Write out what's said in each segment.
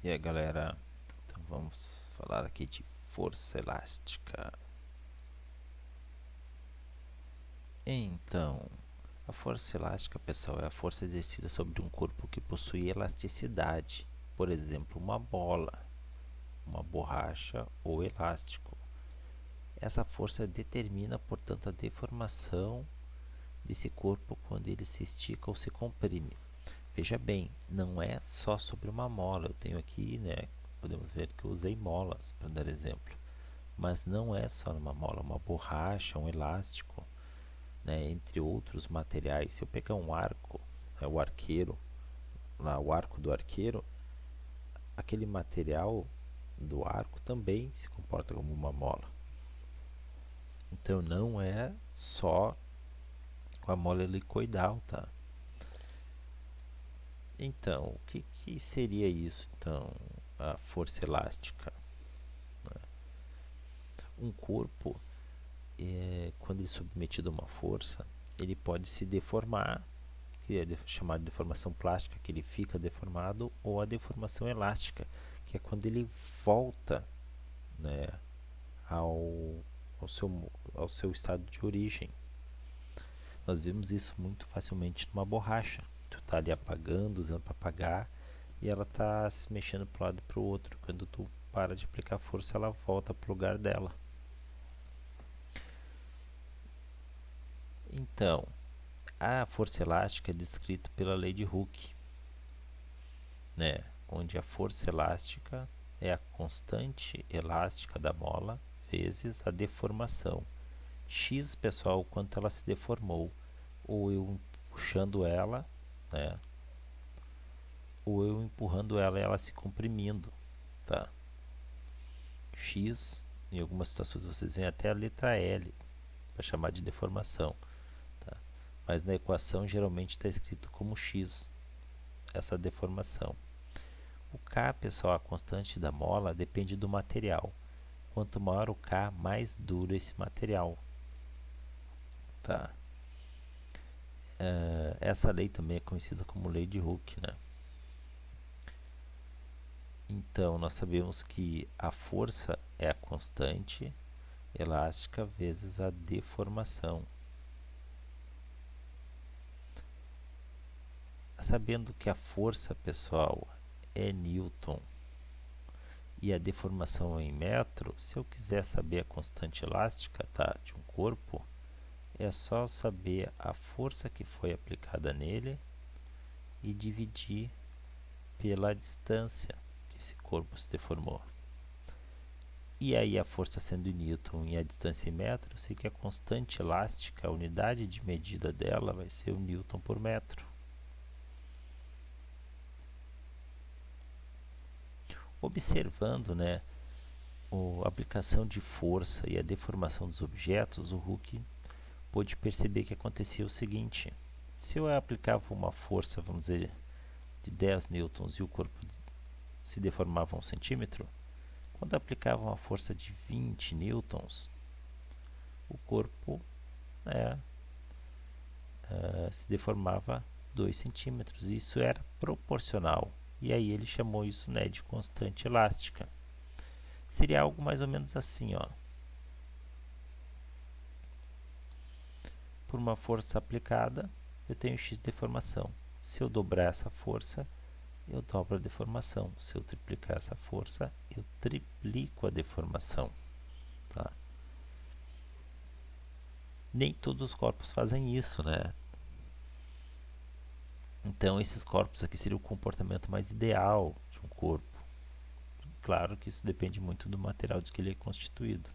E aí galera, então vamos falar aqui de força elástica. Então, a força elástica, pessoal, é a força exercida sobre um corpo que possui elasticidade, por exemplo, uma bola, uma borracha ou elástico. Essa força determina, portanto, a deformação desse corpo quando ele se estica ou se comprime. Veja bem, não é só sobre uma mola. Eu tenho aqui, podemos ver que eu usei molas para dar exemplo. Mas não é só numa mola, uma borracha, um elástico, entre outros materiais. Se eu pegar um arco, o arqueiro, lá o arco do arqueiro, aquele material do arco também se comporta como uma mola. Então não é só com a mola helicoidal, tá? Então, o que seria isso, então, a força elástica? Um corpo, quando ele é submetido a uma força, ele pode se deformar, que é chamada de deformação plástica, que ele fica deformado, ou a deformação elástica, que é quando ele volta, né, ao, ao seu estado de origem. Nós vemos isso muito facilmente numa borracha. Tu está ali apagando, usando para apagar, e ela está se mexendo para um lado e para o outro. Quando tu para de aplicar força, ela volta para o lugar dela. Então, a força elástica é descrita pela lei de Hooke, né? Onde a força elástica é a constante elástica da mola vezes a deformação. X, pessoal, o quanto ela se deformou, ou eu puxando ela, né? Ou eu empurrando ela e ela se comprimindo, tá? X, em algumas situações vocês veem até a letra L para chamar de deformação, tá? Mas na equação geralmente está escrito como X, essa deformação. O K, pessoal, a constante da mola, depende do material. Quanto maior o K, mais duro esse material. Tá? Essa lei também é conhecida como lei de Hooke, né? Então, nós sabemos que a força é a constante elástica vezes a deformação. Sabendo que a força, pessoal, é Newton e a deformação é em metro, se eu quiser saber a constante elástica, tá, de um corpo, é só saber a força que foi aplicada nele e dividir pela distância que esse corpo se deformou. E aí a força sendo em Newton e a distância em metro, eu sei que a constante elástica, a unidade de medida dela vai ser o Newton por metro. Observando, a aplicação de força e a deformação dos objetos, o Hooke pôde perceber que acontecia o seguinte: se eu aplicava uma força, vamos dizer, de 10 newtons e o corpo se deformava 1 centímetro, quando aplicava uma força de 20 newtons, o corpo né, se deformava 2 centímetros. Isso era proporcional. E aí ele chamou isso de constante elástica. Seria algo mais ou menos assim, ó. Por uma força aplicada, eu tenho x de deformação. Se eu dobrar essa força, eu dobro a deformação. Se eu triplicar essa força, eu triplico a deformação. Tá? Nem todos os corpos fazem isso, né? Então, esses corpos aqui seriam o comportamento mais ideal de um corpo. Claro que isso depende muito do material de que ele é constituído.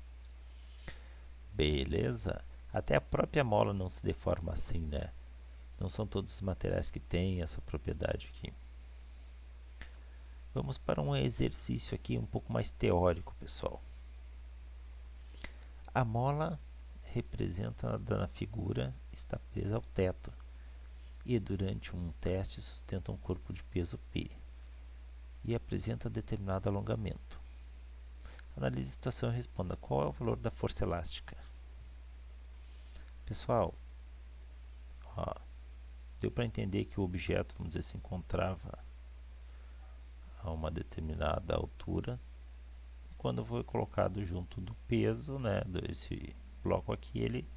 Beleza? Até a própria mola não se deforma assim, né? Não são todos os materiais que têm essa propriedade aqui. Vamos para um exercício aqui um pouco mais teórico, pessoal. A mola representada na figura está presa ao teto e durante um teste sustenta um corpo de peso P e apresenta determinado alongamento. Analise a situação e responda qual é o valor da força elástica. Pessoal, ó, deu para entender que o objeto, vamos dizer, se encontrava a uma determinada altura. Quando foi colocado junto do peso, né, desse bloco aqui, ele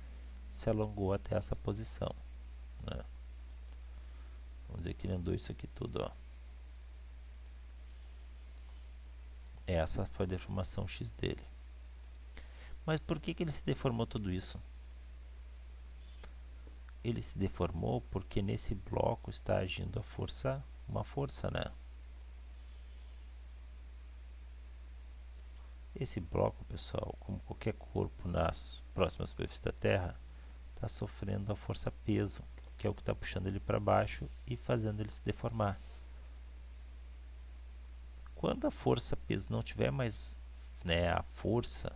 se alongou até essa posição, né? Vamos dizer que ele andou isso aqui tudo, ó. Essa foi a deformação x dele. Mas por que ele se deformou tudo isso? Ele se deformou porque nesse bloco está agindo uma força, né? Esse bloco, pessoal, como qualquer corpo nas próximas superfícies da Terra, está sofrendo a força peso, que é o que está puxando ele para baixo e fazendo ele se deformar. Quando a força peso não tiver mais, né, a força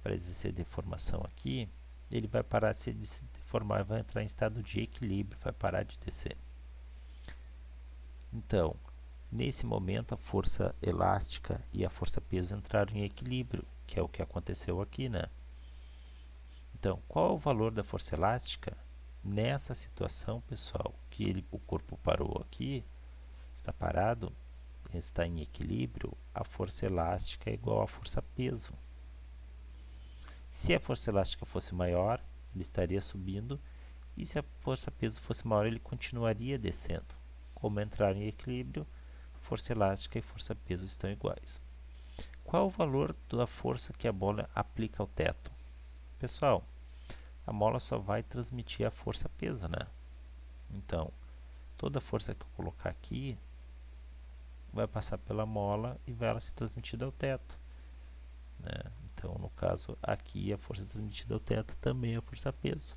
para exercer deformação aqui, ele vai parar de se deformar e vai entrar em estado de equilíbrio, vai parar de descer. Então, nesse momento, a força elástica e a força peso entraram em equilíbrio, que é o que aconteceu aqui, né? Então, qual é o valor da força elástica? Nessa situação, pessoal, que o corpo parou aqui, está parado, está em equilíbrio, a força elástica é igual à força peso. Se a força elástica fosse maior, ele estaria subindo, e se a força peso fosse maior, ele continuaria descendo. Como entraram em equilíbrio, força elástica e força peso estão iguais. Qual é o valor da força que a bola aplica ao teto? Pessoal, a mola só vai transmitir a força peso, né? Então, toda a força que eu colocar aqui vai passar pela mola e vai ela ser transmitida ao teto, né? Então, no caso aqui, a força transmitida ao teto também é a força peso.